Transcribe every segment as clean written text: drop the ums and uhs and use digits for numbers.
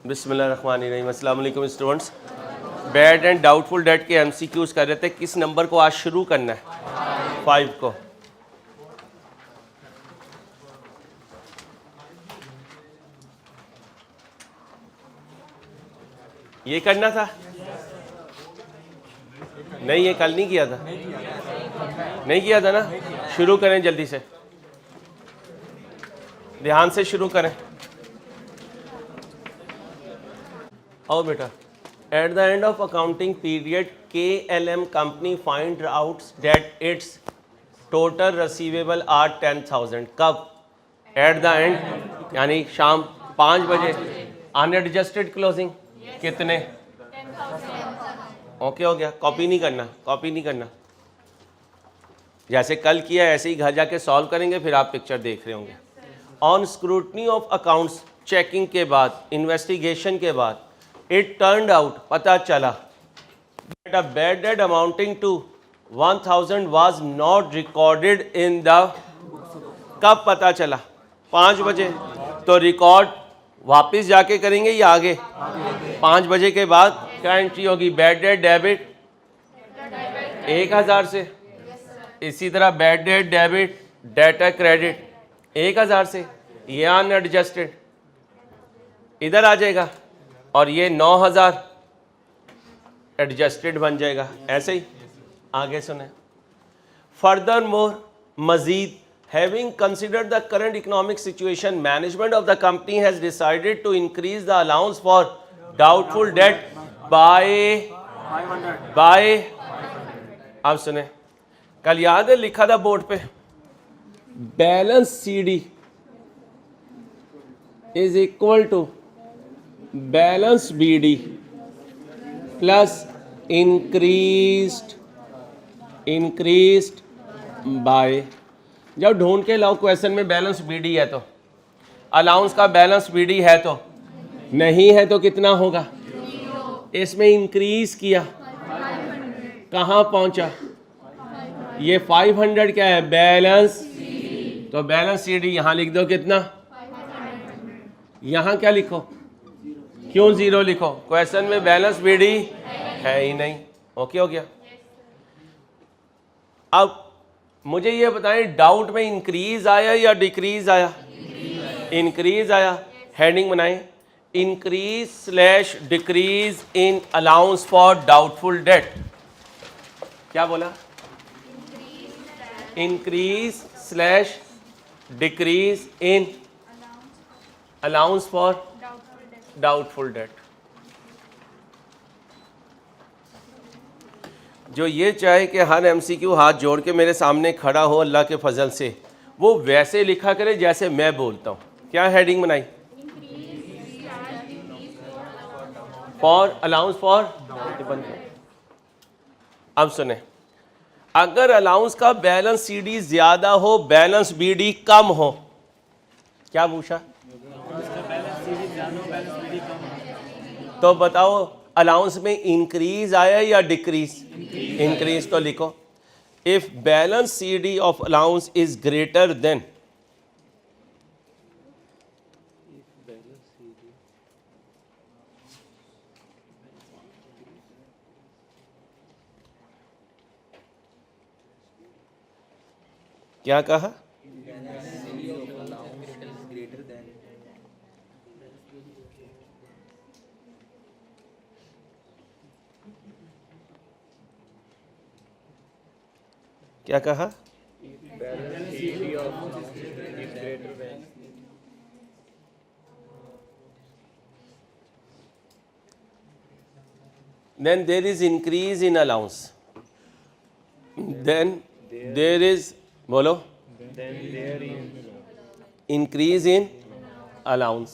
बिस्मिल्लाहिर्रहमानिर्रहीम। अस्सलाम वालेकुम students. Bad and doubtful debt के एमसीक्यूज़ कर रहे थे। किस नंबर को आज शुरू करना है? 5 को। ये करना था? नहीं, ये कल नहीं किया था। नहीं किया था ना? शुरू करें जल्दी से, ध्यान से शुरू करें। आओ बेटा। At the end of accounting period KLM company find out that its total receivable are 10,000। कब? एट द एंड यानी शाम 5 बजे। अनएडजस्टेड क्लोजिंग कितने? ओके हो गया। कॉपी नहीं करना, कॉपी नहीं करना। जैसे कल किया ऐसे ही घर जाके सॉल्व करेंगे, फिर आप पिक्चर देख रहे होंगे। On scrutiny of accounts, checking के बाद, इन्वेस्टिगेशन के बाद, इट टर्न्ड आउट, पता चला that a bad debt amounting to 1,000 was not recorded in the. कब पता चला? 5 बजे। तो रिकॉर्ड वापस जाके करेंगे या आगे? 5 बजे के बाद क्या एंट्री होगी? बैड डेट डेबिट 1000 से। इसी तरह bad debt debit data credit 1000 से। ये अनएडजस्टेड इधर आ जाएगा और ये 9,000 एडजस्टेड बन जाएगा। ऐसे ही आगे सुने। फर्दर मोर, मजीद, having considered the current economic situation, management of the company has decided to increase the allowance for doubtful debt by अब सुने। कल याद है लिखा था बोर्ड पे, balance CD is equal to balance BD plus increased by. जब ढूंढ के लाओ क्वेश्चन में बैलेंस BD है तो, अलाउंस का बैलेंस BD है तो, नहीं है तो कितना होगा? इसमें इंक्रीज किया, कहाँ पहुंचा? ये 500 क्या है? बैलेंस। तो बैलेंस CD यहां लिख दो कितना? यहां क्या लिखो? क्यों 0 लिखो? क्वेश्चन में बैलेंस BD है ही नहीं। ओके हो गया। अब मुझे ये बताएं, डाउट में इंक्रीज आया या डिक्रीज आया? इंक्रीज आया। हेडिंग बनाएं, इंक्रीज/डिक्रीज इन अलाउंस फॉर डाउटफुल डेट। क्या बोला? इंक्रीज/डिक्रीज इन अलाउंस फॉर डाउटफुल डेट। जो ये चाहे कि हर MCQ हाथ जोड़ के मेरे सामने खड़ा हो अल्लाह के फजल से, वो वैसे लिखा करे जैसे मैं बोलता हूँ। क्या हेडिंग बनाई? For allowance for. अब सुने, अगर अलाउंस का बैलेंस CD ज्यादा हो, बैलेंस BD कम हो, क्या पूछा? तो बताओ अलाउंस में इंक्रीज आया या डिक्रीज? इंक्रीज। तो लिखो, if balance CD of allowance is greater than, क्या कहा? क्या कहा? Then there is increase in allowance. Then there is, बोलो, increase in allowance.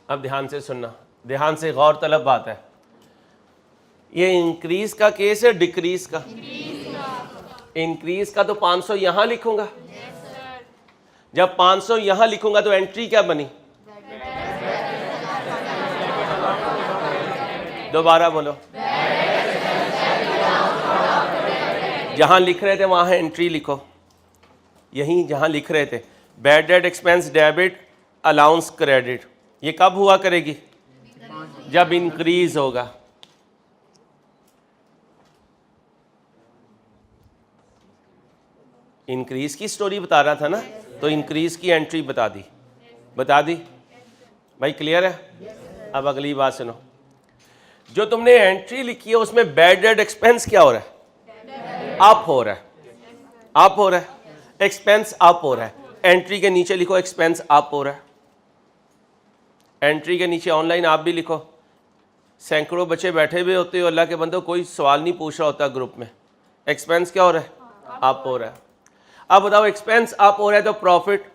अब ध्यान से सुनना, ध्यान से गौर तलब बात है। ये इंक्रीज का केस है डिक्रीज का? इंक्रीज का तो 500 यहां लिखूंगा। जब 500 यहां लिखूंगा तो एंट्री क्या बनी? दोबारा बोलो। जहां लिख रहे थे वहां एंट्री लिखो। यहीं जहां लिख रहे थे bad debt expense debit allowance credit, ये कब हुआ करेगी? जब इंक्रीज होगा। इंक्रीज की स्टोरी बता रहा था ना, तो इंक्रीज की एंट्री बता दी भाई, क्लियर है? अब अगली बात सुनो, जो तुमने एंट्री लिखी है उसमें बैड डेट एक्सपेंस क्या हो रहा है? अप हो रहा है, एक्सपेंस अप हो रहा है। एंट्री के नीचे लिखो एक्सपेंस अप हो रहा है। एंट्री के नीचे ऑनलाइन आप भी लिखो। सैकड़ों बच्चे बैठे हुए होते हो, अल्लाह के बंदो, कोई सवाल नहीं पूछ रहा होता ग्रुप में, एक्सपेंस क्या हो रहा है? अप हो रहा है। अब बताओ, एक्सपेंस अप हो रहा है तो प्रॉफिट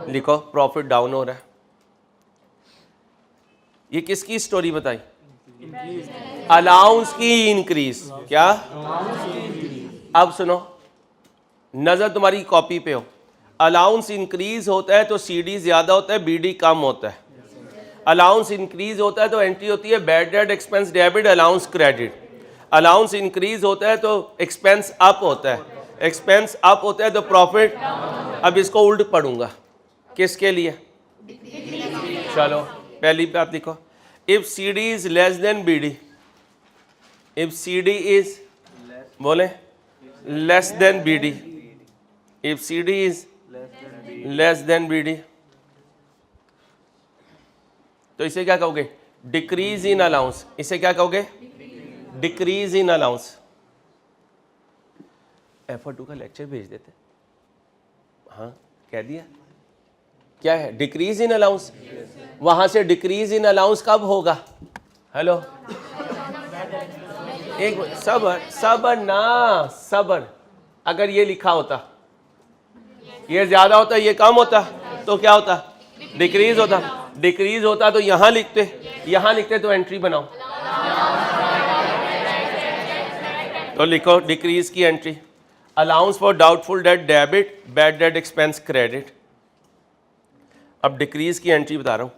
लिखो, प्रॉफिट डाउन हो रहा है। ये किसकी स्टोरी बताई? अलाउंस की इंक्रीज। क्या? अब सुनो, नजर तुम्हारी कॉपी पे हो, अलाउंस इंक्रीज होता है तो सीडी ज्यादा होता है, बीडी कम होता है। अलाउंस इंक्रीज होता है तो एंट्री होती है bad debt expense debit allowance credit. Allowance increase होता है तो एक्सपेंस अप होता है, एक्सपेंस अप होता है तो प्रॉफिट। अब इसको उल्ट पढ़ूंगा, किसके लिए? चलो पहली बात लिखो, if C D is less than B D, if C D is, बोले, less than B D, if C D is less than B D, तो इसे क्या कहोगे? Decrease in allowance. इसे क्या कहोगे? Decrease in allowance. F2 का lecture भेज देते। हाँ, कह दिया क्या है? Decrease in allowance. वहां से डिक्रीज इन अलाउंस कब होगा? हेलो, एक सबर ना, सबर। अगर ये लिखा होता, ये ज्यादा होता, ये कम होता, तो क्या होता? डिक्रीज होता। डिक्रीज होता तो यहां लिखते तो एंट्री बनाओ, तो लिखो डिक्रीज की entry, allowance for doubtful date debit, bad debt expense credit. अब डिक्रीज की एंट्री बता रहा हूं,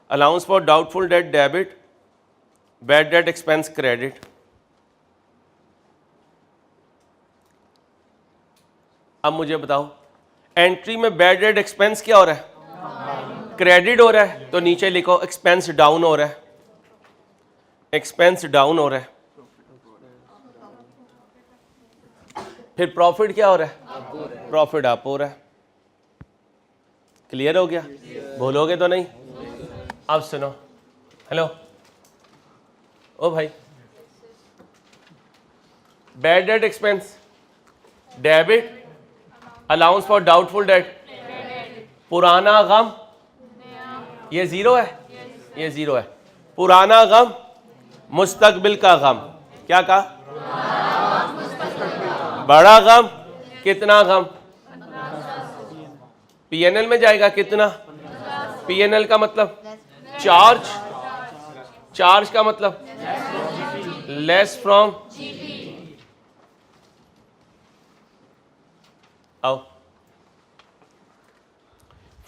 allowance for doubtful date debit, bad debt expense credit. अब मुझे बताओ, एंट्री में बैड डेट एक्सपेंस क्या हो रहा है? क्रेडिट हो रहा है, तो नीचे लिखो एक्सपेंस डाउन हो रहा है, एक्सपेंस डाउन हो रहा है। फिर प्रॉफिट क्या हो रहा है? प्रॉफिट अप हो रहा है। क्लियर हो गया? बोलोगे तो नहीं? अब सुनो, हेलो ओ भाई, bad debt expense debit, allowance for doubtful date, पुराना गम, ये जीरो है, ये जीरो है। पुराना गम, मुस्तकबिल का गम। क्या कहा? बड़ा गम, कितना गम? पीएनएल में जाएगा कितना? पीएनएल का मतलब चार्ज, चार्ज का मतलब लेस फ्रॉम। आओ,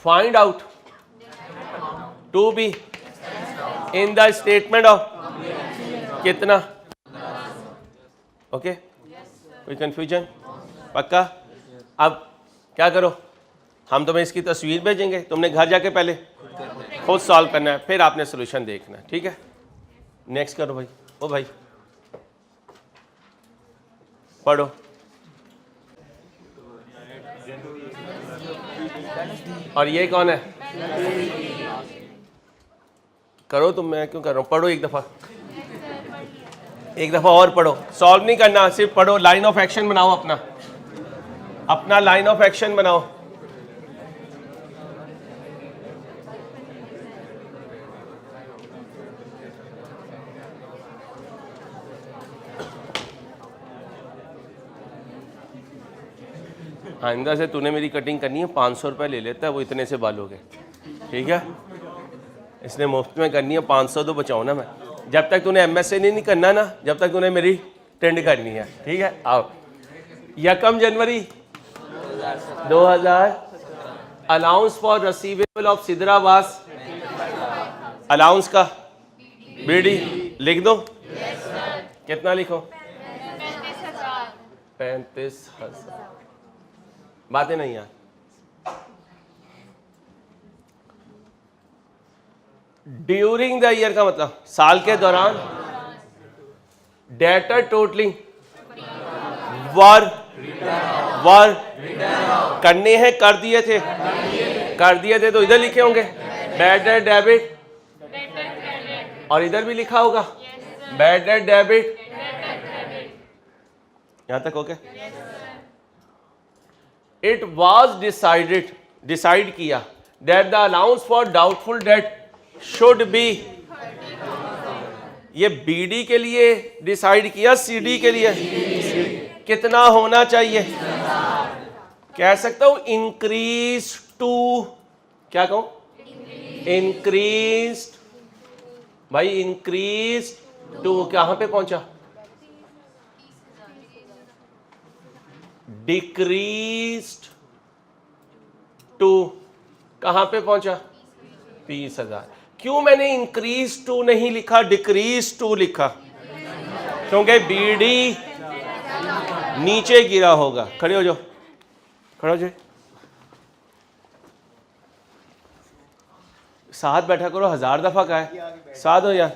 find out to be in the statement of कितना। ओके, कोई कंफ्यूजन? पक्का? अब क्या करो, हम तुम्हें इसकी तस्वीर भेजेंगे, तुमने घर जाके पहले खुद सॉल्व करना है, फिर आपने सोल्यूशन देखना है, ठीक है? नेक्स्ट करो भाई। ओ भाई पढ़ो। और ये कौन है? करो तुम, मैं क्यों कर रहा हूँ? पढ़ो एक दफा, एक दफा और पढ़ो। सॉल्व नहीं करना, सिर्फ पढ़ो। लाइन ऑफ एक्शन बनाओ, अपना अपना लाइन ऑफ एक्शन बनाओ। आइंदा से तूने मेरी कटिंग करनी है, 500 रुपये ले लेता है वो, इतने से बालों के, ठीक है? इसने मुफ्त में करनी है, 500 तो बचाओ ना। मैं जब तक तूने MSc नहीं करना ना, जब तक तूने मेरी टेंड करनी है, ठीक है? आओ, 1 जनवरी 2000, अलाउंस फॉर रिसीवेबल ऑफ सिदरावास, अलाउंस का बीडी लिख दो। कितना लिखो? 35,000। बातें नहीं यार, ड्यूरिंग द ईयर का मतलब साल के दौरान। डेटर टोटलिंग वर करने हैं, कर दिए थे तो इधर लिखे होंगे बैड डेट डेबिट, और इधर भी लिखा होगा बैड डेट डेबिट। यहां तक हो गया? इट वॉज डिसाइड किया that the allowance for doubtful date should be, ये बीडी के लिए डिसाइड किया, सीडी के लिए कितना होना चाहिए? कह सकता हूं इंक्रीज टू, क्या कहूं? इंक्रीज, भाई इंक्रीज टू कहां पे पहुंचा? डिक्रीज्ड टू कहां पे पहुंचा? 30,000। क्यों मैंने इंक्रीज टू नहीं लिखा, डिक्रीज टू लिखा? क्योंकि बीडी नीचे गिरा होगा। खड़े हो जाओ, खड़े हो जाओ, साथ बैठा करो। 1000 दफा का है, साथ हो यार।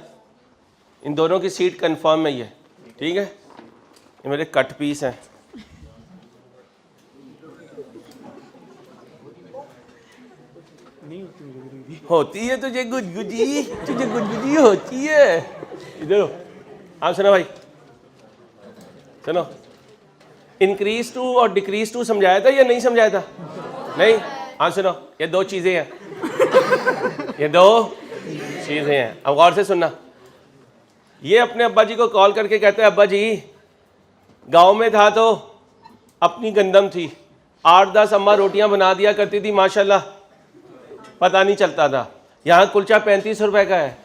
इन दोनों की सीट कंफर्म है, ये ठीक है। ये मेरे कट पीस हैं। होती है तुझे गुदगुदी, तुझे गुदगुदी होती है। इधर हाँ सुनो भाई, सुनो। इंक्रीज टू और डिक्रीज टू समझाया था या नहीं समझाया था? नहीं। हाँ सुनो, ये दो चीजें हैं, ये दो चीजें हैं। अब गौर से सुनना। ये अपने अब्बा जी को कॉल करके कहते हैं, अब्बा जी गांव में था तो अपनी गंदम थी, 8-10 अम्मा रोटियां बना दिया करती थी माशाल्लाह, पता नहीं चलता था। यहाँ कुलचा 35 रुपए का है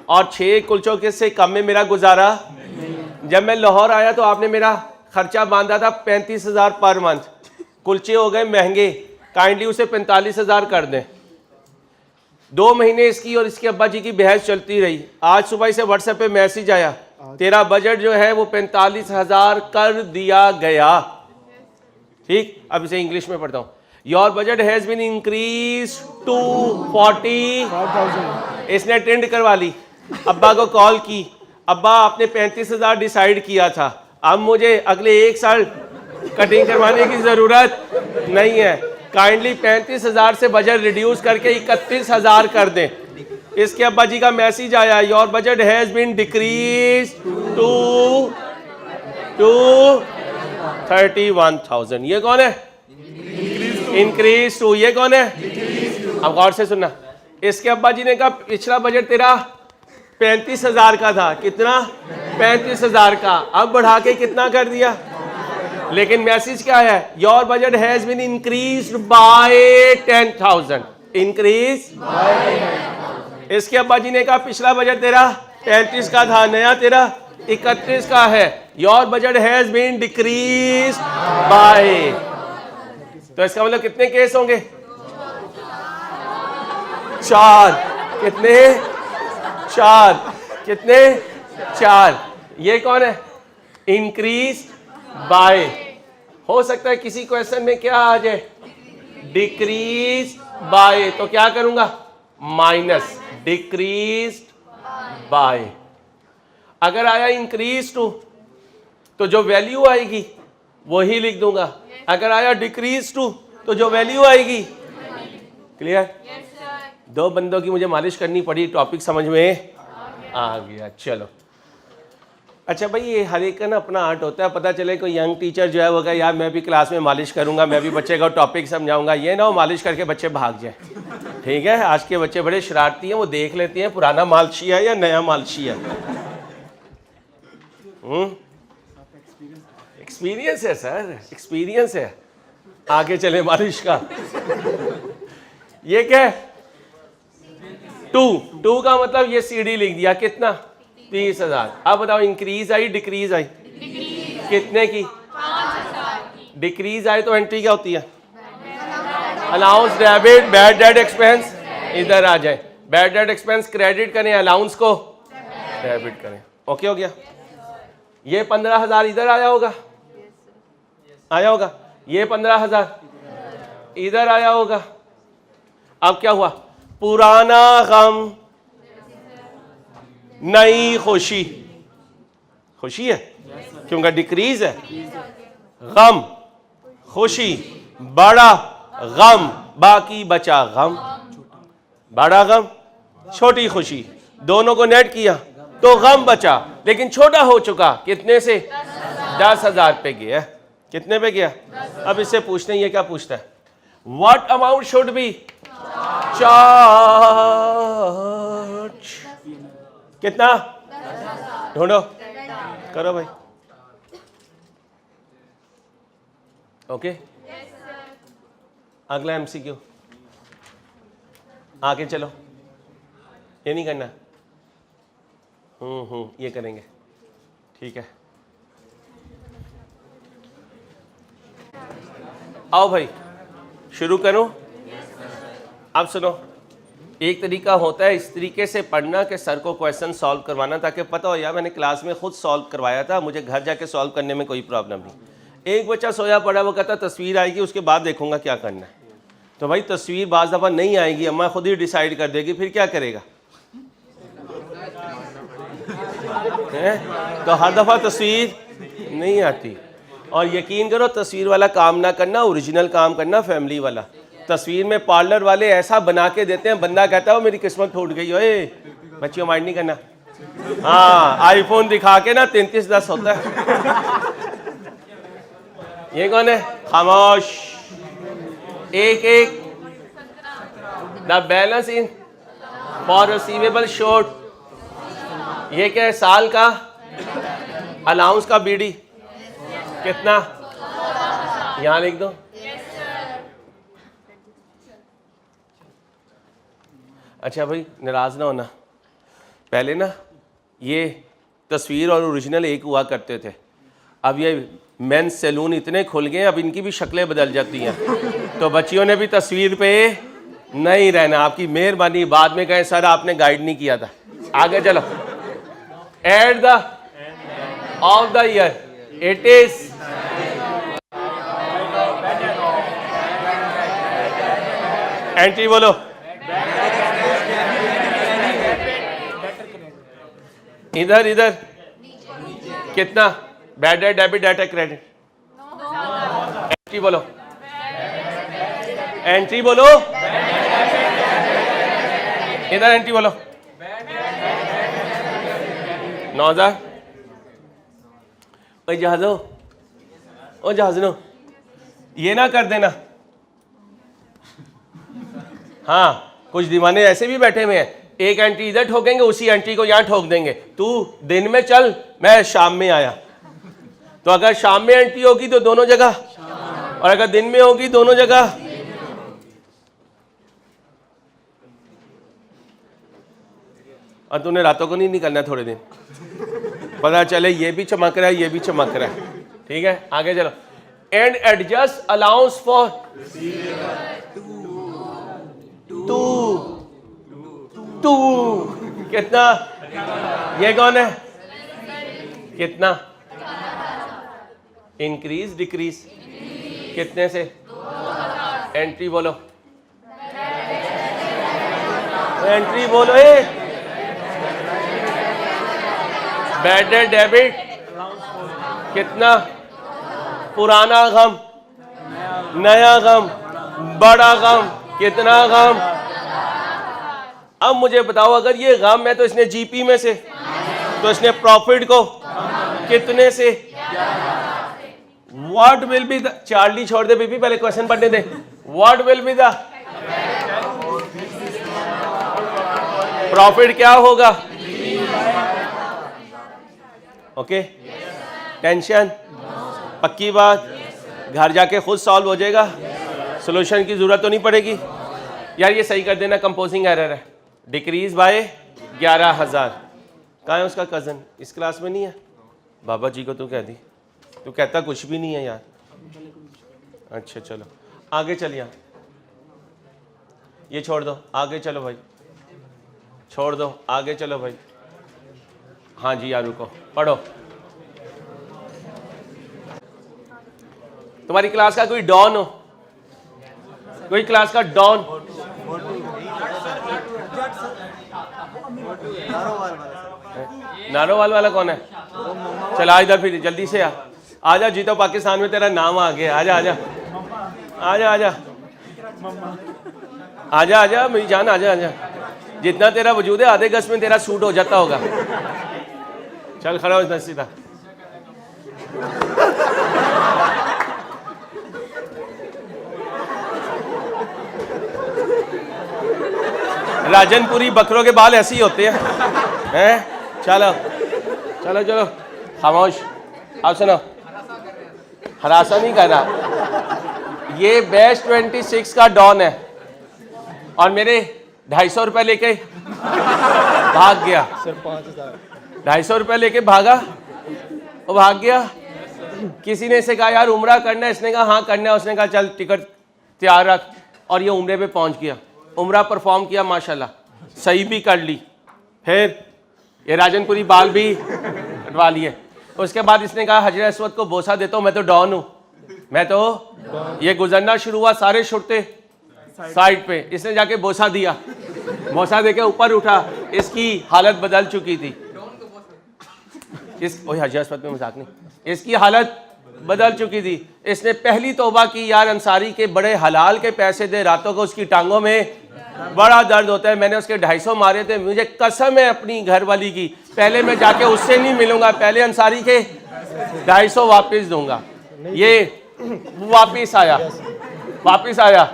और 6 कुलचों के से कम में मेरा गुजारा। जब मैं लाहौर आया तो आपने मेरा खर्चा बांधा था 35,000 पर मंथ। कुलचे हो गए महंगे, काइंडली उसे 45,000 कर दें। 2 महीने इसकी और इसके अब्बा जी की बहस चलती रही। आज सुबह से व्हाट्सएप पे मैसेज आया, तेरा बजट जो है वो 45,000 कर दिया गया। ठीक, अब इसे इंग्लिश में पढ़ता हूँ। Your budget has been increase to 40,000। इसने टेंड करवा ली, अब्बा को कॉल की, अब्बा आपने 35,000 डिसाइड किया था, अब मुझे अगले 1 साल कटिंग करवाने की जरूरत नहीं है, काइंडली 35,000 से बजट रिड्यूस करके 31,000 कर दें। इसके अब्बा जी का मैसेज आया, your budget has been decrease to 31,000। ये कौन है? Increase to. ये कौन है? अब गौर से सुनना। इसके अब्बा जी ने कहा पिछला बजट तेरा 35,000 का था, कितना? 35,000 का, अब बढ़ा के कितना कर दिया? लेकिन मैसेज क्या है? Your budget has been increased by 10,000। Increase. इसके अब्बा जी ने कहा पिछला बजट तेरा 35 का था, नया तेरा 31 का है। Your budget has been decrease by, तो इसका मतलब कितने केस होंगे? 4। कितने? 4। कितने? 4। ये कौन है? Increase by. हो सकता है किसी क्वेश्चन में क्या आ जाए? डिक्रीज बाय, तो क्या करूंगा? Minus decrease by. अगर आया इंक्रीज टू तो जो वैल्यू आएगी वही लिख दूंगा। अगर आया डिक्रीज टू तो जो वैल्यू आएगी। क्लियर? दो बंदों की मुझे मालिश करनी पड़ी, टॉपिक समझ में आ गया। चलो अच्छा भाई, ये हर एक का ना अपना आर्ट होता है। पता चले कोई यंग टीचर जो है वो कहे यार मैं भी क्लास में मालिश करूंगा, मैं भी बच्चे को टॉपिक समझाऊंगा, ये ना हो मालिश करके बच्चे भाग जाए। ठीक है, आज के बच्चे बड़े शरारती हैं, वो देख लेते हैं पुराना मालशी है या नया मालशी है। एक्सपीरियंस है सर, एक्सपीरियंस है। आगे चले मालिश का। ये क्या है? 2 का मतलब ये सीडी लिख दिया, कितना? 30,000। अब बताओ इंक्रीज आई डिक्रीज आई? कितने की? 5,000। डिक्रीज आई तो एंट्री क्या होती है? Allowance debit, bad debt expense इधर आ जाए। बैड डेट एक्सपेंस क्रेडिट करें, अलाउंस को डेबिट करें। ओके हो गया? ये 15,000 इधर आया होगा, आया होगा। ये 15,000 इधर आया होगा। अब क्या हुआ? पुराना गम नई खुशी, खुशी है क्योंकि डिक्रीज है, गम, खुशी, बड़ा गम, बाकी बचा गम, बड़ा गम छोटी खुशी, दोनों को नेट किया तो गम बचा, लेकिन छोटा हो चुका, कितने से 10,000 पे गया। कितने पे गया? अब इससे पूछते हैं, ये क्या पूछता है? What amount should be charge, कितना ढूंढो, करो भाई। ओके, अगला एमसीक्यू, आगे चलो, ये नहीं करना, ये करेंगे, ठीक है। आओ भाई शुरू करूं। अब सुनो, एक तरीका होता है इस तरीके से पढ़ना कि सर को क्वेश्चन सॉल्व करवाना, ताकि पता हो यार मैंने क्लास में खुद सॉल्व करवाया था, मुझे घर जाके सॉल्व करने में कोई प्रॉब्लम नहीं। एक बच्चा सोया पड़ा, वो कहता तस्वीर आएगी उसके बाद देखूंगा क्या करना है। तो भाई तस्वीर बाज़ दफ़ा नहीं आएगी, अम्मा खुद ही डिसाइड कर देगी, फिर क्या करेगा? तो हर दफ़ा तस्वीर नहीं आती। और यकीन करो तस्वीर वाला काम ना करना, ओरिजिनल काम करना, फैमिली वाला। तस्वीर में पार्लर वाले ऐसा बना के देते हैं, बंदा कहता है वो मेरी किस्मत फूट गई। ओए बच्चियों माइंड नहीं करना। हाँ, आईफोन दिखा के ना 3310 होता है। ये कौन है? खामोश। एक the balance in for receivable short, ये क्या है? साल का अलाउंस का बीडी कितना? यहां लिख दो। अच्छा भाई नाराज ना होना, पहले ना ये तस्वीर और ओरिजिनल एक हुआ करते थे, अब ये मेंस सैलून इतने खुल गए अब इनकी भी शक्लें बदल जाती हैं। तो बच्चियों ने भी तस्वीर पे नहीं रहना, आपकी मेहरबानी। बाद में कहें सर आपने गाइड नहीं किया था। आगे चलो। At the of the year it is entry बोलो। इधर इधर कितना? Bad debt, debit, data, credit. Entry बोलो, एंट्री बोलो। इधर एंट्री बोलो। 9,000। ओए जहाजो, ओ जहाजनो, ये ना कर देना। हाँ, कुछ दीवाने ऐसे भी बैठे हुए हैं, एक एंट्री इधर ठोकेंगे, उसी एंट्री को यहाँ ठोक देंगे। तू दिन में चल, मैं शाम में आया। तो अगर शाम में एंट्री होगी तो दोनों जगह, और अगर दिन में होगी दोनों जगह। और तूने रातों को नहीं निकलना थोड़े दिन, पता चले ये भी चमक रहा है ये भी चमक रहा है। ठीक है, आगे चलो। And adjust allowance for to कितना? ये कौन है? कितना? इंक्रीज डिक्रीज कितने से? एंट्री बोलो, एंट्री बोलो। बैड डेट, डेबिट कितना? पुराना गम, नया गम, बड़ा गम, कितना गम? अब मुझे बताओ, अगर ये गम है तो इसने जीपी में से, तो इसने प्रॉफिट को कितने से? What will be the, Charlie छोड़ दे बीबी, पहले क्वेश्चन पढ़ने दे। What will be the profit, क्या होगा? ओके, टेंशन, पक्की बात, घर जाके खुद सॉल्व हो जाएगा, सॉल्यूशन की जरूरत तो नहीं पड़ेगी। यार ये सही कर देना, कंपोजिंग एरर है। Decrease by 11,000। कहाँ है उसका कज़न? इस क्लास में नहीं है? बाबा जी को तू कह दी, तू कहता कुछ भी नहीं है यार। अच्छा चलो आगे चलिए, ये छोड़ दो, आगे चलो भाई, छोड़ दो, आगे चलो भाई। हाँ जी यार रुको, पढ़ो। तुम्हारी क्लास का कोई डॉन हो? कोई क्लास का डॉन? नारोवाल वाला कौन है? चला इधर फिर जल्दी से आजा जीतो पाकिस्तान में तेरा नाम आ गया। आजा आजा आजा आजा आजा आजा मेरी जान आजा आजा। जितना तेरा वजूद है आधे गज में तेरा सूट हो जाता होगा। चल खड़ा हो इधर सीधा। राजनपुरी बकरों के बाल ऐसे ही होते हैं। चलो चलो चलो खामोश। आप सुनो, हरासा नहीं कर रहा। ये बेस्ट 26 का डॉन है और मेरे 250 रुपये लेके भाग गया। 250 रुपये लेके भागा, वो भाग गया। किसी ने इसे कहा यार उम्रा करना है, इसने कहा हाँ करना है। उसने कहा चल टिकट तैयार रख, और ये उम्रे पे पहुंच गया। उम्रा परफॉर्म किया माशाल्लाह, सही भी कर ली। फिर ये राजनपुरी बाल भी कटवा लिए। उसके बाद इसने कहा हजरत अस्वद को बोसा देता हूँ, मैं तो डॉन हूँ, मैं तो। ये गुजरना शुरू हुआ, सारे छुट्टे साइड पे। इसने जाके बोसा दिया, बोसा देके ऊपर उठा। इसकी हालत बदल चुकी थी। हजरत अस्वद में मजाक नहीं, इसकी हालत बदल चुकी थी। इसने पहली तौबा की, यार अंसारी के बड़े हलाल के पैसे दे, रातों को उसकी टांगों में बड़ा दर्द होता है। मैंने उसके 250 मारे थे, मुझे कसम है अपनी घरवाली की, पहले मैं जाके उससे नहीं मिलूंगा, पहले अंसारी के 250 वापस दूंगा। ये वापस आया,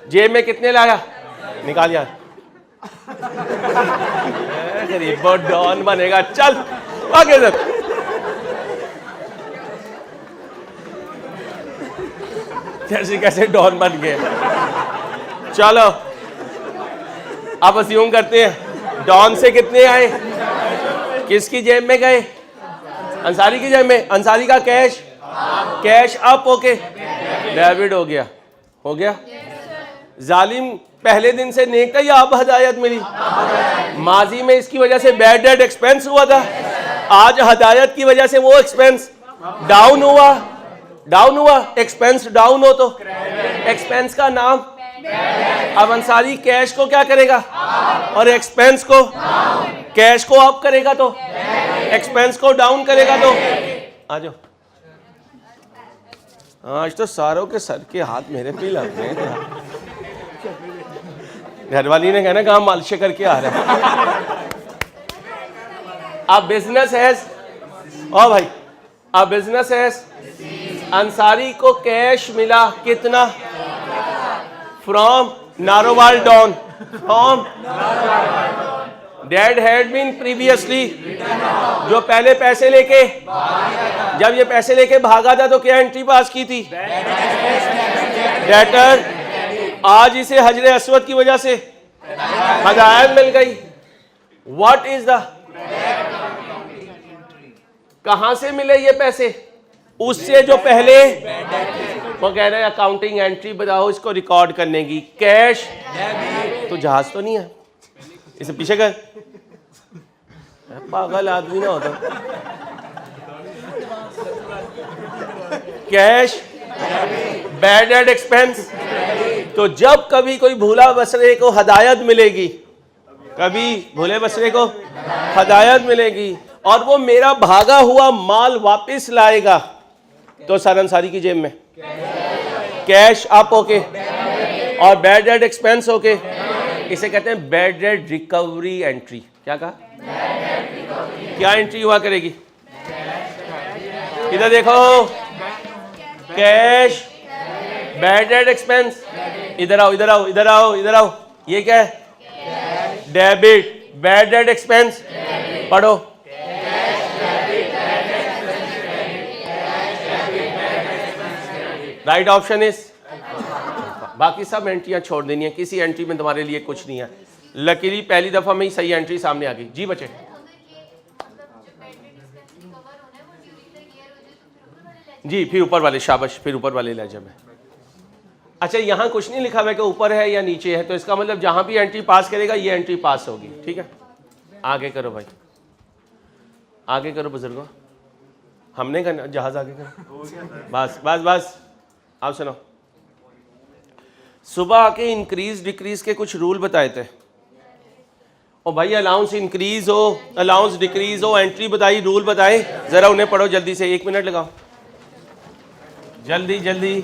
जेब में कितने लाया, निकाल यार। गरीब डॉन बनेगा, चल आगे तक। जैसे कैसे डॉन बन गए। चलो अब अस्यूम करते हैं डॉन से कितने आए, किसकी जेब में गए, अंसारी की जेब में। अंसारी का कैश अप होके डेबिट हो गया। जालिम पहले दिन से नेक या अब हदायत मिली। माजी में इसकी वजह से बैड डेट एक्सपेंस हुआ था, आज हदायत की वजह से वो एक्सपेंस डाउन हुआ। एक्सपेंस डाउन हो तो एक्सपेंस का नाम। अब अंसारी कैश को क्या करेगा, और एक्सपेंस को, कैश को अप करेगा तो एक्सपेंस को डाउन करेगा तो। आ जाओ, आज तो सारों के सर के हाथ मेरे पे लग रहे हैं। घरवाली ने कहना कहाँ मालिश करके आ रहा है। अब बिजनेस हैज, ओ भाई अब बिजनेस हैज, अंसारी को कैश मिला कितना, from Narowal done, from dead had been previously, जो पहले पैसे लेके, जब ये पैसे लेके भागा था तो क्या एंट्री पास की थी, डेटर। आज इसे हजरे अस्वद की वजह से हदायत मिल गई। व्हाट इज द, कहां से मिले ये पैसे, उससे जो पहले वो कह रहे हैं अकाउंटिंग एंट्री बताओ इसको रिकॉर्ड करने की। कैश तो जहाज तो नहीं है, इसे पीछे कर, पागल आदमी ना होता। Cash bad add expense. तो जब कभी कोई भूला बसरे को हदायत मिलेगी, कभी भूले बसरे को हदायत मिलेगी और वो मेरा भागा हुआ माल वापस लाएगा, तो सर अंसारी की जेब में कैश अप होके और बैड डेट एक्सपेंस होके, इसे कहते हैं बैड डेट रिकवरी एंट्री। क्या कहा, क्या एंट्री हुआ करेगी, इधर देखो, कैश बैड डेट एक्सपेंस। इधर आओ इधर आओ इधर आओ इधर आओ, ये क्या है, डेबिट बैड डेट एक्सपेंस। पढ़ो, राइट ऑप्शन इज, बाकी सब एंट्रियां छोड़ देनी है, किसी एंट्री में तुम्हारे लिए कुछ नहीं है। लकीली पहली दफा में ही सही एंट्री सामने आ गई। जी बच्चे, जी फिर ऊपर वाले, शाबाश, फिर ऊपर वाले लहजे में। अच्छा यहाँ कुछ नहीं लिखा हुआ है कि ऊपर है या नीचे है, तो इसका मतलब जहां भी एंट्री पास करेगा ये एंट्री पास होगी। ठीक है, आगे करो भाई, आगे करो बुजुर्गों, हमने करना, जहाज आगे करो, बस बस बस। आप सुनो, सुबह आके इंक्रीज डिक्रीज के कुछ रूल बताए थे, और भाई अलाउंस इंक्रीज हो, अलाउंस डिक्रीज हो, एंट्री बताई, रूल बताएं, जरा उन्हें पढ़ो जल्दी से, 1 मिनट लगाओ, जल्दी जल्दी।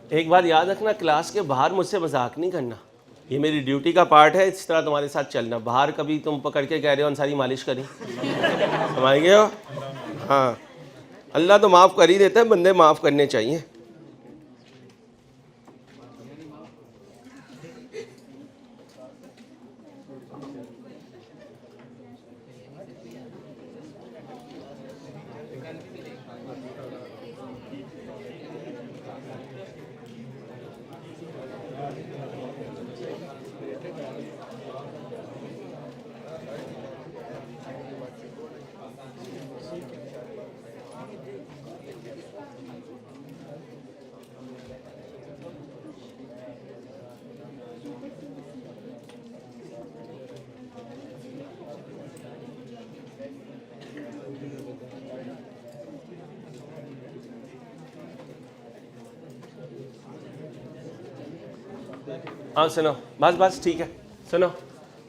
एक बात याद रखना, क्लास के बाहर मुझसे मजाक नहीं करना, ये मेरी ड्यूटी का पार्ट है, इस तरह तुम्हारे साथ चलना। बाहर कभी तुम पकड़ के कह रहे हो अंसारी मालिश करी, समझ गए हो? हाँ, अल्लाह तो माफ़ कर ही देता है, बंदे माफ़ करने चाहिए। हाँ सुनो, बस बस ठीक है, सुनो,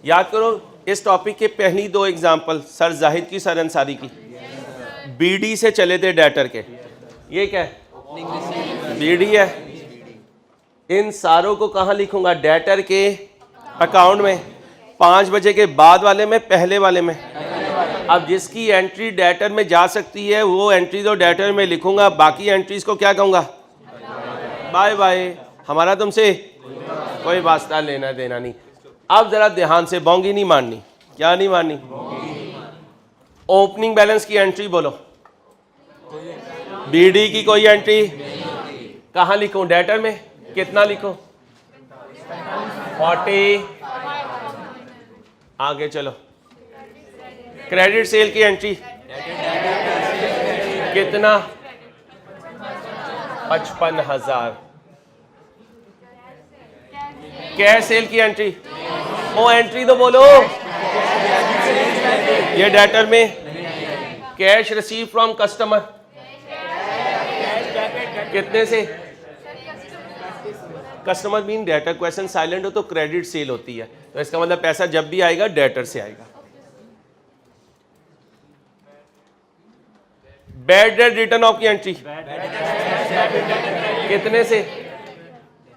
याद करो इस टॉपिक के पहली 2 एग्जाम्पल सर जाहिद की, सर अंसारी की। बीडी से चले थे डेटर के, ये क्या है? बीडी है। इन सारों को कहाँ लिखूंगा? डेटर के अकाउंट में, 5 बजे के बाद वाले में, पहले वाले में। अब जिसकी एंट्री डेटर में जा सकती है वो एंट्री तो डेटर में लिखूंगा, बाकी एंट्रीज को क्या कहूँगा? Bye bye. हमारा तुमसे कोई वास्ता लेना देना नहीं। अब जरा ध्यान से, बोंगी नहीं माननी। क्या नहीं माननी? ओपनिंग बैलेंस की एंट्री बोलो। बीडी की कोई एंट्री? कहाँ लिखूं? डेटर में। कितना लिखूं? 40। आगे चलो। क्रेडिट सेल की एंट्री कितना? 55,000। कैश सेल की एंट्री? ओ एंट्री तो बोलो। ये डेटर में। कैश रिसीव फ्रॉम कस्टमर कितने से? Customer mean debtor. Question silent हो तो क्रेडिट सेल होती है, तो इसका मतलब पैसा जब भी आएगा डेटर से आएगा। बैड डेट रिटर्न ऑफ की एंट्री कितने से?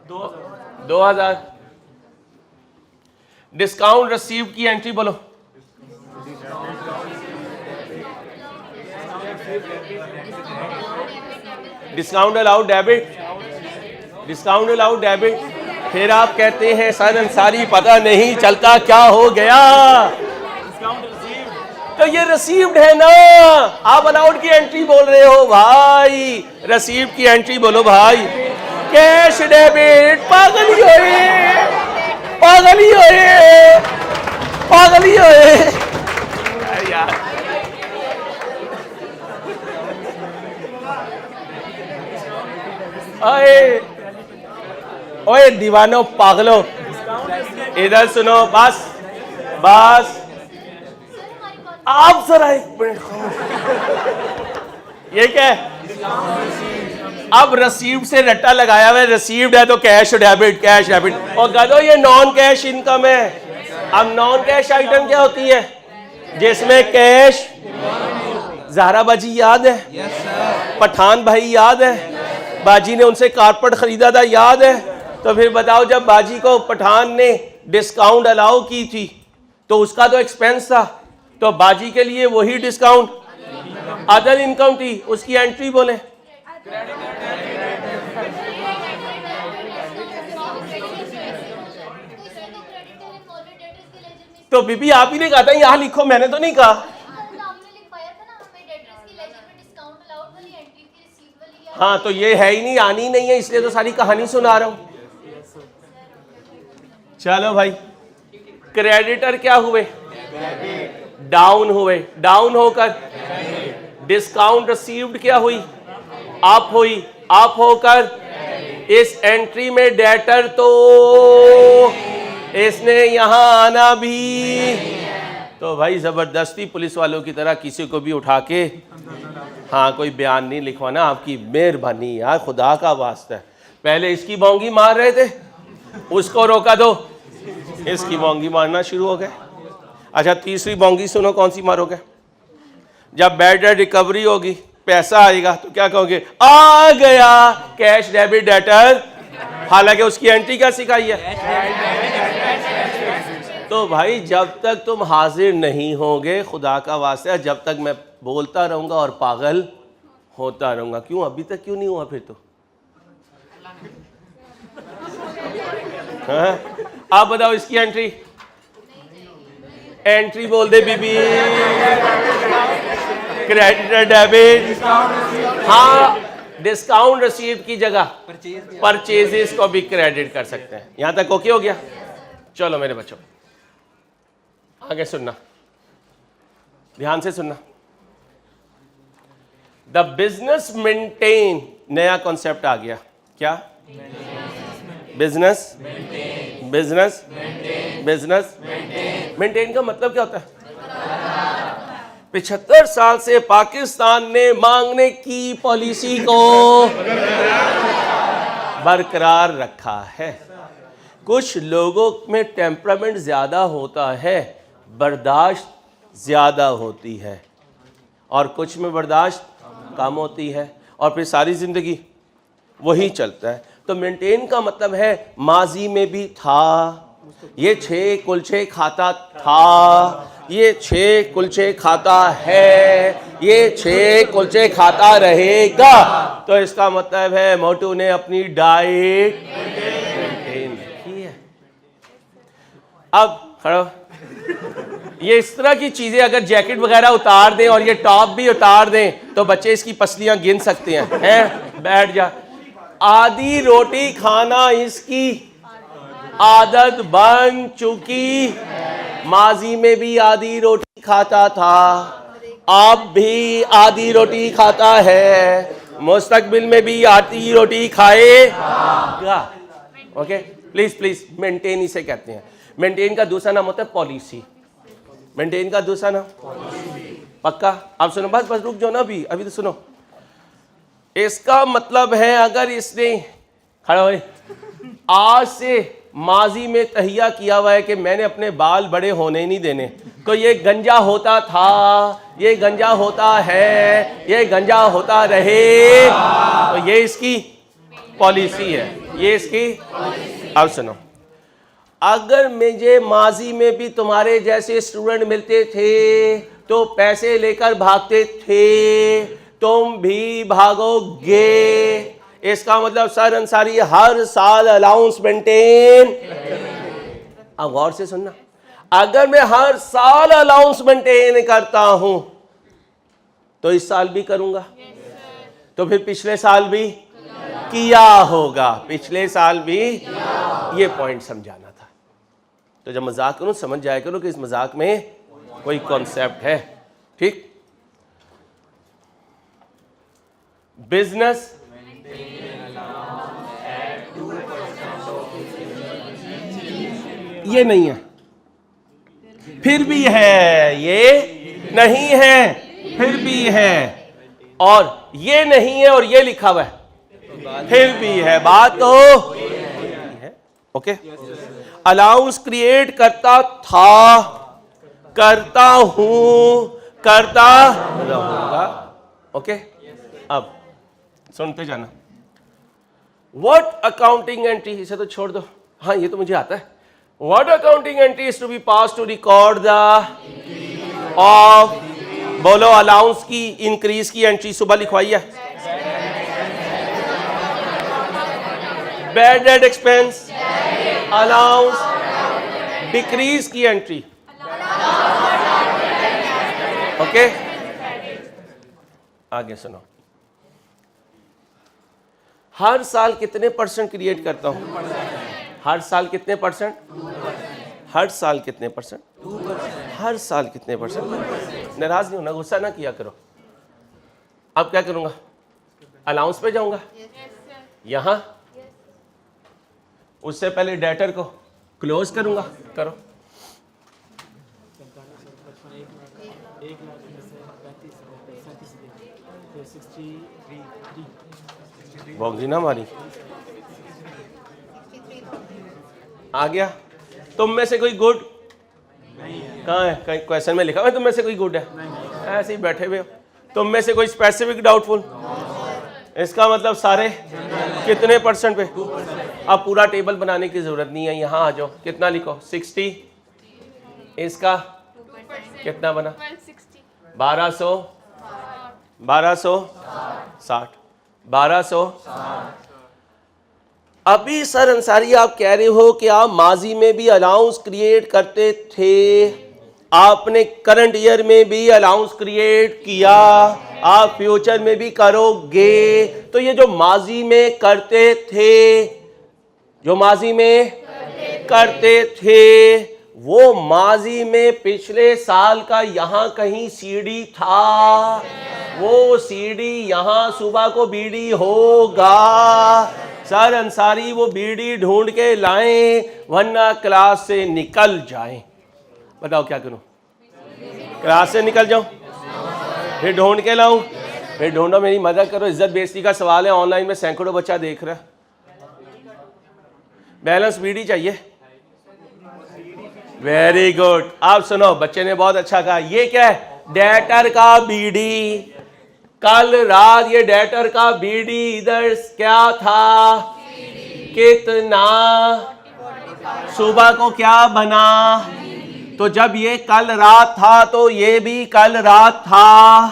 2,000। डिस्काउंट रिसीव की एंट्री बोलो। Discount allowed debit. Discount allowed debit. फिर आप कहते हैं सर अंसारी पता नहीं चलता क्या हो गया, तो ये रिसीव्ड है ना, आप अलाउड की एंट्री बोल रहे हो भाई। रिसीव की एंट्री बोलो भाई। Cash debit. पागल ही होए, पागल ही होए, पागल ही होए यार। ओए ओए दीवानो, पागलो, इधर सुनो। बस बस, आप जरा एक मिनट। ये क्या है? अब रसीव्ड से रट्टा लगाया हुआ है। रसीव्ड है तो कैश डेबिट, कैश डेबिट। और गधो ये नॉन कैश इनकम है। अब नॉन कैश आइटम क्या होती है? जिसमें कैश। ज़हरा बाजी याद है? पठान भाई याद है? बाजी ने उनसे कारपेट खरीदा था, याद है? तो फिर बताओ, जब बाजी को पठान ने डिस्काउंट अलाउ की थी तो उसका तो एक्सपेंस था, तो बाजी के लिए वही डिस्काउंट अदर इनकम थी, उसकी एंट्री बोले। तो बीबी आप ही ने कहा था यहाँ लिखो, मैंने तो नहीं कहा। हाँ तो ये है ही नहीं, आनी नहीं है, इसलिए तो सारी कहानी सुना रहा हूं। चलो भाई, क्रेडिटर क्या हुए? डाउन हुए। डाउन होकर डिस्काउंट रिसीव्ड क्या हुई? अप हुई। अप होकर इस एंट्री में डेटर तो इसने यहां आना भी, तो भाई जबरदस्ती पुलिस वालों की तरह किसी को भी उठा के हाँ कोई बयान नहीं लिखवाना, आपकी मेहरबानी यार, खुदा का वास्ता है। पहले इसकी बोंगी मार रहे थे, उसको रोका दो, इसकी बोंगी मारना शुरू हो गए। अच्छा तीसरी बोंगी सुनो, कौन सी मारोगे? जब बैड डेट रिकवरी होगी, पैसा आएगा तो क्या कहोगे? आ गया कैश डेबिट डेटर, हालांकि उसकी एंट्री क्या सिखाई है? तो भाई जब तक तुम हाजिर नहीं होगे, खुदा का वास्ता, जब तक मैं बोलता रहूंगा और पागल होता रहूंगा। क्यों अभी तक क्यों नहीं हुआ फिर? तो हाँ? आप बताओ इसकी एंट्री, एंट्री बोल दे बीबी, क्रेडिट डेबिट, हाँ डिस्काउंट रसीद की जगह परचेजेस को भी क्रेडिट कर सकते हैं। यहां तक ओके हो गया? चलो मेरे बच्चों आगे सुनना, ध्यान से सुनना। द बिजनेस मेंटेन, नया कॉन्सेप्ट आ गया। क्या? बिजनेस बिजनेस बिजनेस मेंटेन का मतलब क्या होता है? 75 साल से पाकिस्तान ने मांगने की पॉलिसी को बरकरार रखा है। कुछ लोगों में टेम्परामेंट ज्यादा होता है, बर्दाश्त ज्यादा होती है, और कुछ में बर्दाश्त कम होती है, और फिर सारी जिंदगी वही चलता है। तो मेंटेन का मतलब है माजी में भी था, ये 6 कुलचे खाता था, ये 6 कुलचे खाता है, ये 6 कुलचे खाता रहेगा। तो इसका मतलब है मोटू ने अपनी डाइट मेंटेन की है। अब खड़ो, ये इस तरह की चीजें अगर जैकेट वगैरह उतार दें और ये टॉप भी उतार दें तो बच्चे इसकी पसलियां गिन सकते हैं। बैठ जा। आधी रोटी खाना इसकी आदत बन चुकी, माजी में भी आधी रोटी खाता था, अब भी आधी रोटी खाता है, मुस्तकबिल में भी आधी रोटी खाएगा। ओके प्लीज प्लीज, मेंटेन इसे कहते हैं। मेंटेन का दूसरा नाम होता है पॉलिसी। मेंटेन का दूसरा नाम पक्का? आप सुनो, बस बस रुक जाओ ना, अभी तो सुनो। इसका मतलब है अगर इसने खड़ा हुए आज से माजी में तहिया किया हुआ है कि मैंने अपने बाल बड़े होने ही नहीं देने, तो ये गंजा होता था, ये गंजा होता है, ये गंजा होता रहे, तो ये इसकी पॉलिसी है, ये इसकी। अब सुनो, अगर मुझे माजी में भी तुम्हारे जैसे स्टूडेंट मिलते थे तो पैसे लेकर भागते थे, तुम भी भागोगे। इसका मतलब सर अंसारी हर साल अलाउंस मेंटेन। अब गौर से सुनना, अगर मैं हर साल अलाउंस मेंटेन करता हूं तो इस साल भी करूंगा, तो फिर पिछले साल भी किया होगा, पिछले साल भी। ये पॉइंट समझाना था। तो जब मजाक करूं समझ जाया करो कि इस मजाक में कोई कॉन्सेप्ट है। ठीक? बिजनेस ये नहीं है, फिर भी है, ये नहीं है, फिर भी है, और ये नहीं है और ये लिखा हुआ है, फिर भी है, बात तो है। ओके, अलाउंस क्रिएट करता था, करता हूं, करता रहूंगा। ओके, अब सुनते जाना। व्हाट अकाउंटिंग एंट्री, इसे तो छोड़ दो, हाँ ये तो मुझे आता है। What accounting entry is to be pass to record the of, बोलो अलाउंस की इंक्रीज की एंट्री सुबह लिखवाई है। Bad debt expense, allowance, decrease की एंट्री। ओके, आगे सुनो। हर साल कितने परसेंट क्रिएट करता हूं? हर साल कितने परसेंट? हर साल कितने परसेंट? हर साल कितने परसेंट? नाराज नहीं होना, गुस्सा ना किया करो। अब क्या करूंगा? अलाउंस पे जाऊंगा, यहां उससे पहले डेटर को क्लोज करूंगा, करो। बोगी ना हमारी आ गया। तुम में से कोई गुड कहाँ है? कहीं क्वेश्चन में लिखा हुआ तुम में से कोई गुड है? ऐसे ही बैठे हुए हो। तुम में से कोई स्पेसिफिक डाउटफुल? इसका मतलब सारे कितने परसेंट पे? अब पूरा टेबल बनाने की जरूरत नहीं है, यहाँ आ जाओ। कितना लिखो? 60। इसका कितना बना? 1260 1260। अभी सर अंसारी आप कह रहे हो कि आप माजी में भी अलाउंस क्रिएट करते थे, आपने करंट ईयर में भी अलाउंस क्रिएट किया, आप फ्यूचर में भी करोगे। तो ये जो माजी में करते थे, जो माजी में करते थे, वो माजी में पिछले साल का यहां कहीं सीडी था, वो सीडी यहां सुबह को बीडी होगा। सर अंसारी वो बीडी ढूंढ के लाएं वरना क्लास से निकल जाएं। बताओ क्या करूं? क्लास से निकल जाऊं फिर ढूंढ के लाऊं? फिर ढूंढो, मेरी मदद करो। इज्जत बेइज्जती का सवाल है, ऑनलाइन में सैकड़ों बच्चा देख रहा है। बैलेंस बीडी चाहिए। Very good. आप सुनो, बच्चे ने बहुत अच्छा कहा। ये क्या है? डेटर का बीडी। कल रात ये डेटर का बीडी इधर क्या था? कितना? सुबह को क्या बना? तो जब ये कल रात था तो ये भी कल रात था।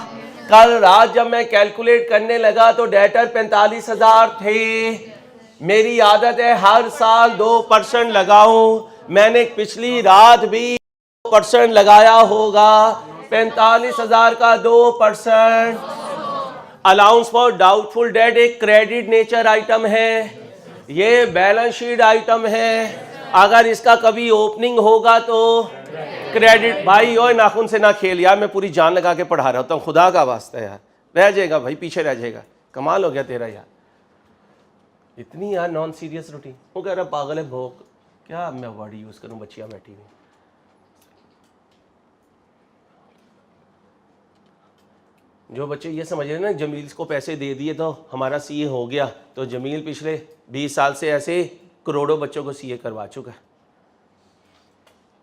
कल रात जब मैं कैलकुलेट करने लगा तो डेटर 45,000 थे। मेरी आदत है हर साल 2% लगाऊं। मैंने पिछली रात भी 2% लगाया होगा। 45,000 का 2%। अलाउंस फॉर डाउटफुल डेट एक क्रेडिट नेचर आइटम है, ये बैलेंस शीट आइटम है। अगर इसका कभी ओपनिंग होगा तो क्रेडिट। भाई ओए नाखून से ना खेल यार, मैं पूरी जान लगा के पढ़ा रहा होता हूँ, खुदा का वास्ता यार। रह जाएगा भाई, पीछे रह जाएगा। कमाल हो गया तेरा यार, इतनी यार नॉन सीरियस रूटीन। वो कह रहा पागल है भोग, क्या मैं वर्ड यूज करूं? बच्चियां बैठी हुई। जो बच्चे ये समझ रहे हैं ना जमील को पैसे दे दिए तो हमारा सीए हो गया, तो जमील पिछले 20 साल से ऐसे करोड़ों बच्चों को सीए करवा चुका है।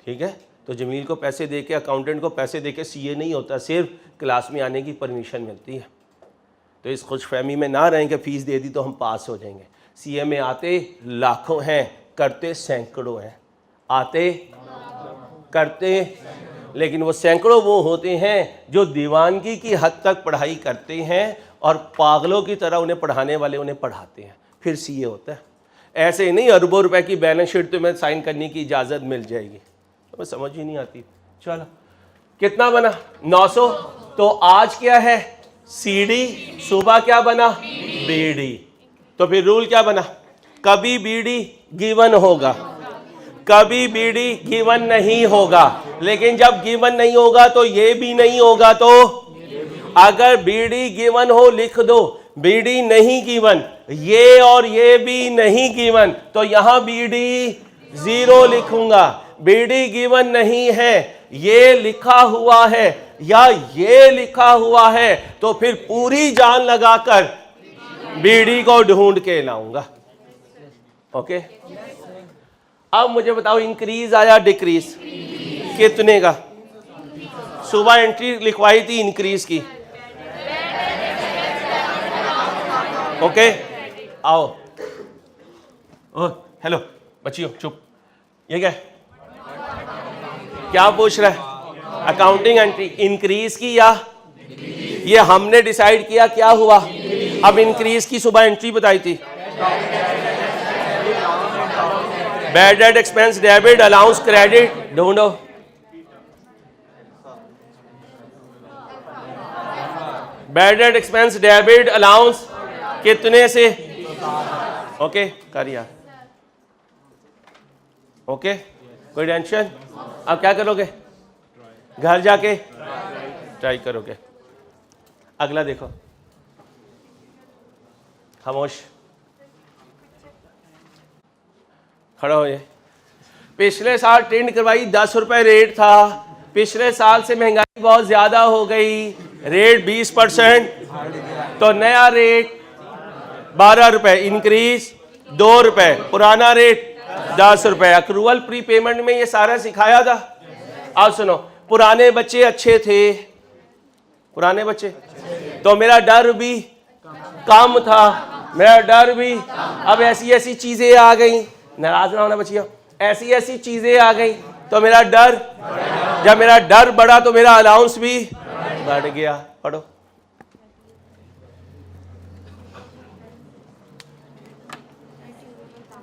ठीक है, तो जमील को पैसे देके, अकाउंटेंट को पैसे देके सीए नहीं होता, सिर्फ क्लास में आने की परमिशन मिलती है। तो इस खुशफहमी में ना रहें कि फीस दे दी तो हम पास हो जाएंगे। सीए में आते लाखों हैं, करते सैकड़ों हैं। आते करते, लेकिन वो सैकड़ों वो होते हैं जो दीवानगी की हद तक पढ़ाई करते हैं और पागलों की तरह उन्हें पढ़ाने वाले उन्हें पढ़ाते हैं, फिर सीए होता है। ऐसे ही नहीं अरबों रुपए की बैलेंस शीट तुम्हें साइन करने की इजाज़त मिल जाएगी, तो समझ ही नहीं आती। चलो कितना बना? 900। तो आज क्या है? सीडी। सुबह क्या बना? बीडी। तो फिर रूल क्या बना? कभी बीडी गिवन होगा, कभी बीडी गिवन नहीं होगा। लेकिन जब गिवन नहीं होगा तो ये भी नहीं होगा। तो अगर बीडी गिवन हो लिख दो, बीडी नहीं गिवन, ये और ये भी नहीं गिवन, तो यहां बीडी 0 लिखूंगा। बीडी गिवन नहीं है, ये लिखा हुआ है या ये लिखा हुआ है, तो फिर पूरी जान लगाकर बीडी को ढूंढ के लाऊंगा। ओके, अब मुझे बताओ इंक्रीज आया डिक्रीज कितने का? सुबह एंट्री लिखवाई थी इंक्रीज की। ओके आओ। ओ हेलो बच्चियों चुप, ये क्या पूछ रहा है? अकाउंटिंग एंट्री इंक्रीज की या ये हमने डिसाइड किया क्या हुआ? अब इंक्रीज की सुबह एंट्री बताई थी। Bad debt expense debit allowance credit ढूंढो। Bad debt expense debit allowance कितने से? ओके कर यार। ओके कोई टेंशन? अब क्या करोगे? घर जाके ट्राई करोगे। अगला देखो, खामोश। खड़ा हो जाए। पिछले साल टेंड करवाई 10 रुपए रेट था, पिछले साल से महंगाई बहुत ज्यादा हो गई, रेट 20%, तो नया रेट 12 रुपए इंक्रीज, 2 रुपए, पुराना रेट 10 रुपए। अक्रूवल प्री पेमेंट में ये सारा सिखाया था। अब सुनो, पुराने बच्चे अच्छे थे, पुराने बच्चे, तो मेरा डर भी कम था, मेरा डर भी, अब ऐसी ऐसी चीजें आ गई, नाराज ना होना बच्चियों, ऐसी ऐसी चीजें आ गई तो मेरा डर, जब मेरा डर बढ़ा तो मेरा अलाउंस भी बढ़ गया। पढ़ो,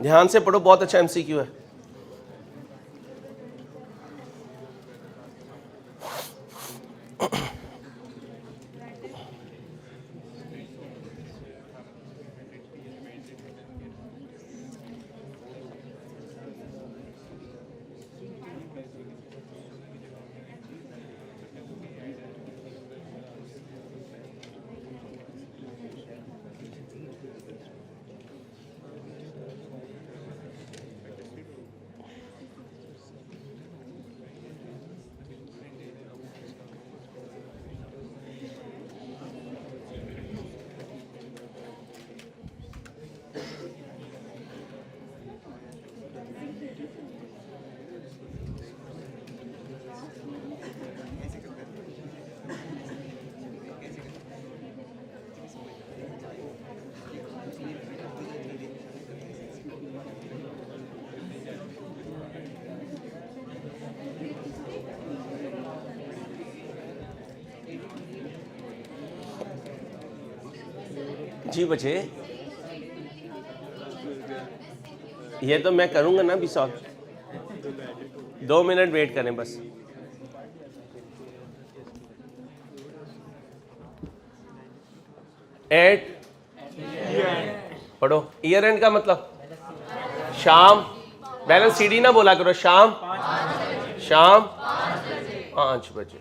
ध्यान से पढ़ो, बहुत अच्छा एमसीक्यू है। जी बच्चे, ये तो मैं करूंगा ना अभी सॉल्व, 2 मिनट वेट करें बस। एट पढ़ो, ईयर एंड का मतलब शाम, बैलेंस सीडी ना बोला करो, शाम 5 बजे।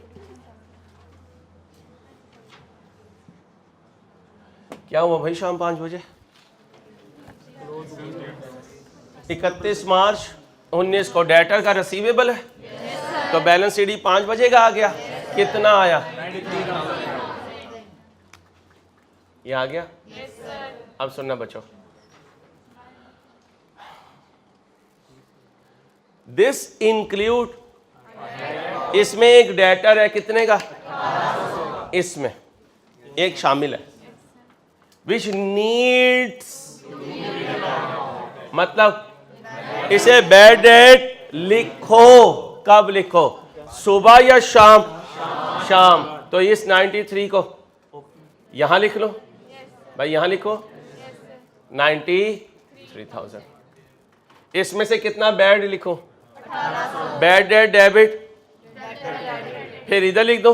क्या हुआ भाई शाम 5 बजे? 31 मार्च 19 को डेटर का रिसीवेबल है, तो बैलेंस सीडी 5 बजे का आ गया। कितना आया? ये आ गया। अब सुनना बच्चों, दिस इंक्लूड, इसमें एक डेटर है कितने का? इसमें एक शामिल है, विच नीड्स, मतलब इसे बैड डेट लिखो। कब लिखो? सुबह या शाम? शाम। तो इस 93 को यहां लिख लो भाई, यहां लिखो 93,000। इसमें से कितना बैड लिखो? बैड डेट डेबिट, फिर इधर लिख दो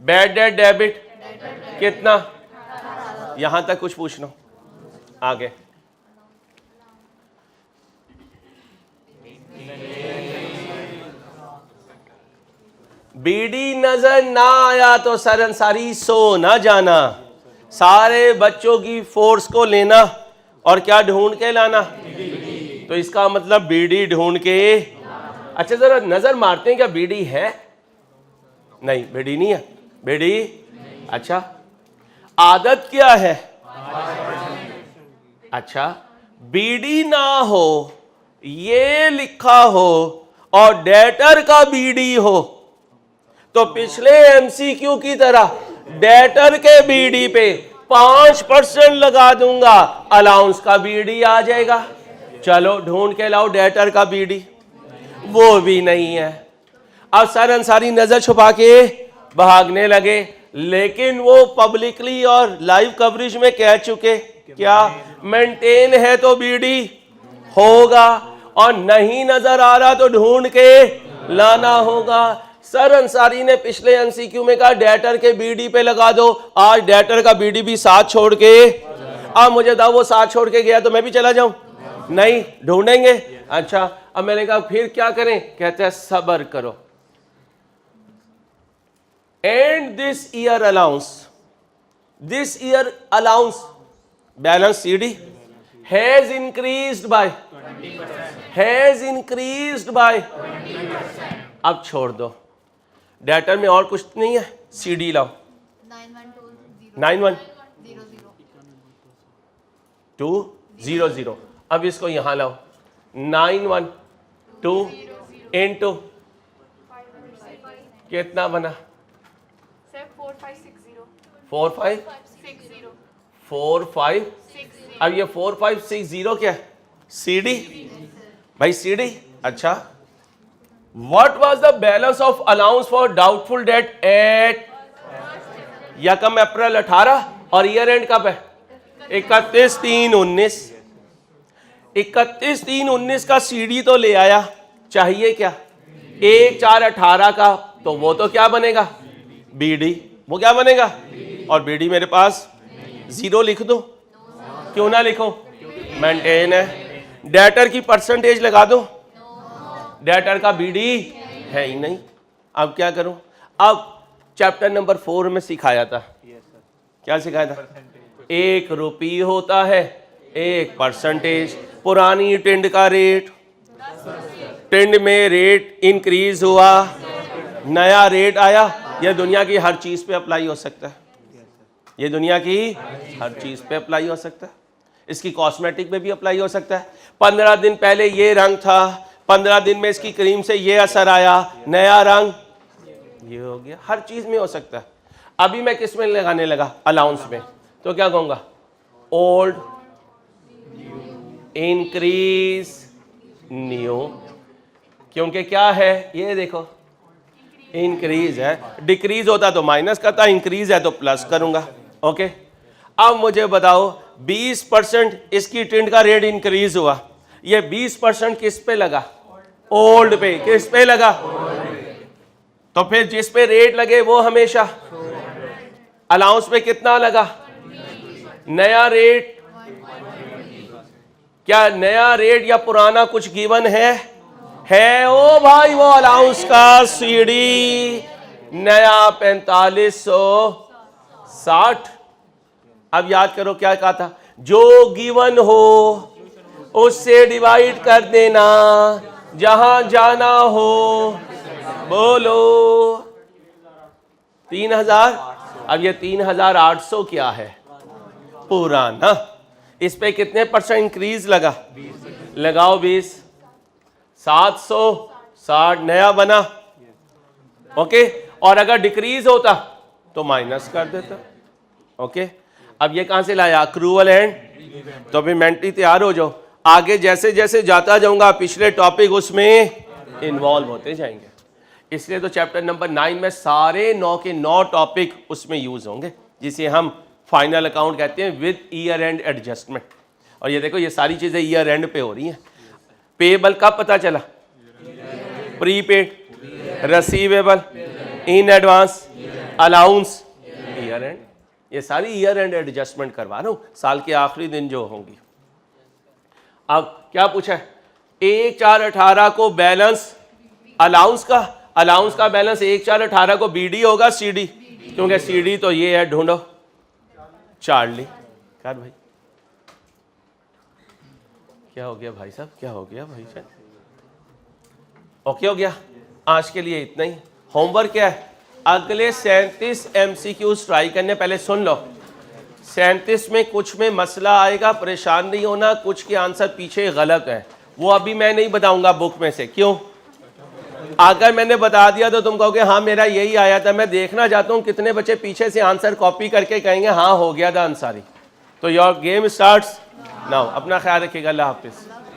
बैड डेट डेबिट कितना, यहां तक कुछ पूछना आगे। बीडी नजर ना आया तो सरंसारी सो ना जाना, सारे बच्चों की फोर्स को लेना और क्या ढूंढ के लाना, तो इसका मतलब बीडी ढूंढ के। अच्छा जरा नजर मारते हैं, क्या बीडी है? नहीं, बीडी नहीं है, बीडी। अच्छा आदत क्या है? अच्छा बीडी ना हो, ये लिखा हो और डेटर का बीडी हो, तो पिछले एमसीक्यू की तरह डेटर के बीडी पे 5% लगा दूंगा, अलाउंस का बीडी आ जाएगा। चलो ढूंढ के लाओ डेटर का बीडी, वो भी नहीं है। अब सर अंसारी नजर छुपा के भागने लगे, लेकिन वो पब्लिकली और लाइव कवरेज में कह चुके क्या मेंटेन है तो बीडी होगा, और नहीं नजर आ रहा तो ढूंढ के लाना होगा। सर अंसारी ने पिछले एमसीक्यू में कहा डेटर के बीडी पे लगा दो, आज डेटर का बीडी भी साथ छोड़ के, अब मुझे था वो साथ छोड़ के गया तो मैं भी चला जाऊं? नहीं, ढूंढेंगे। अच्छा अब मैंने कहा फिर क्या करें? कहते हैं सब्र करो। And this year allowance balance CD has increased by has increased by. अब छोड़ दो, डेटर में और कुछ नहीं है, CD लाओ 9120 अब इसको यहां लाओ 912 इंटू कितना बना 4560 अब ये 4560 क्या है CD भाई CD। अच्छा, what was the balance of allowance for doubtful debt at यकम अप्रैल 18 और ईयर एंड कब है 31/3/19। 31/3/19 का CD तो ले आया, चाहिए क्या 1/4/18 का, तो वो तो क्या बनेगा BD, वो क्या बनेगा, और BD मेरे पास 0 लिख दो, क्यों ना लिखो, मेंटेन है। डेटर की परसेंटेज लगा दो, डेटर का BD है ही नहीं। अब क्या करूं, अब चैप्टर नंबर 4 में सिखाया था, क्या सिखाया था, 1 रुपये होता है 1%। पुरानी टिंड का रेट, टिंड में रेट इंक्रीज हुआ, नया रेट आया। यह दुनिया की हर चीज पे अप्लाई हो सकता है, ये दुनिया की हर चीज पे अप्लाई हो सकता है, इसकी कॉस्मेटिक में भी अप्लाई हो सकता है। 15 दिन पहले ये रंग था, 15 दिन में इसकी क्रीम से ये असर आया, नया रंग ये हो गया, हर चीज में हो सकता है। अभी मैं किस में लगाने लगा, अलाउंस में, तो क्या कहूंगा ओल्ड इंक्रीज न्यू, क्योंकि क्या है ये देखो इंक्रीज है, डिक्रीज होता तो माइनस करता, इंक्रीज है तो प्लस करूंगा। ओके, अब मुझे बताओ 20% इसकी टिंट का रेट इंक्रीज हुआ, ये 20% किस पे लगा, ओल्ड पे, किस पे लगा, तो फिर जिस पे रेट लगे वो हमेशा, अलाउंस पे कितना लगा, नया रेट, क्या नया रेट या पुराना कुछ गिवन है ओ भाई, वो अलाउंस का CD नया 4560। अब याद करो क्या कहा था, जो गिवन हो उससे डिवाइड कर देना, जहां जाना हो बोलो 3000। अब ये 3800 क्या है, पुराना, इस पे कितने % इंक्रीज लगा, लगाओ 20, 760 नया बना। ओके, और अगर डिक्रीज होता तो माइनस कर देता। ओके, अब ये कहां से लाया, अक्रूवल एंड, तो अभी मेंटली तैयार हो जाओ, आगे जैसे जैसे जाता जाऊंगा पिछले टॉपिक उसमें इन्वॉल्व होते जाएंगे, इसलिए तो चैप्टर नंबर 9 में सारे 9 के 9 टॉपिक उसमें यूज होंगे, जिसे हम फाइनल अकाउंट कहते हैं विद ईयर एंड एडजस्टमेंट। और ये देखो ये सारी चीजें ईयर एंड पे हो रही हैं। पेबल कब पता चला, prepaid, receivable, in advance, allowance, year and, ये सारी ईयर एंड एडजस्टमेंट करवा रहा हूं, साल के आखिरी दिन जो होंगी। अब क्या पूछा है, 1/4/18 को बैलेंस अलाउंस का बैलेंस 1/4/18 को BD होगा CD, क्योंकि CD तो ये है, ढूंढो चार्ली कर भाई, क्या हो गया भाई साहब, क्या हो गया भाई साहब, ओके हो गया। आज के लिए इतना ही। होमवर्क क्या है, अगले 37 MCQs ट्राई करने, पहले सुन लो। 37 में कुछ में मसला आएगा, परेशान नहीं होना, कुछ के आंसर पीछे गलत है, वो अभी मैं नहीं बताऊंगा बुक में से। क्यों, अगर मैंने बता दिया तो तुम कहोगे हाँ मेरा यही आया था। मैं देखना चाहता हूँ कितने बच्चे पीछे से आंसर कॉपी करके कहेंगे हाँ हो गया था अंसारी। तो योर गेम स्टार्ट्स नाउ। अपना ख्याल रखिएगा, अल्लाह हाफिज।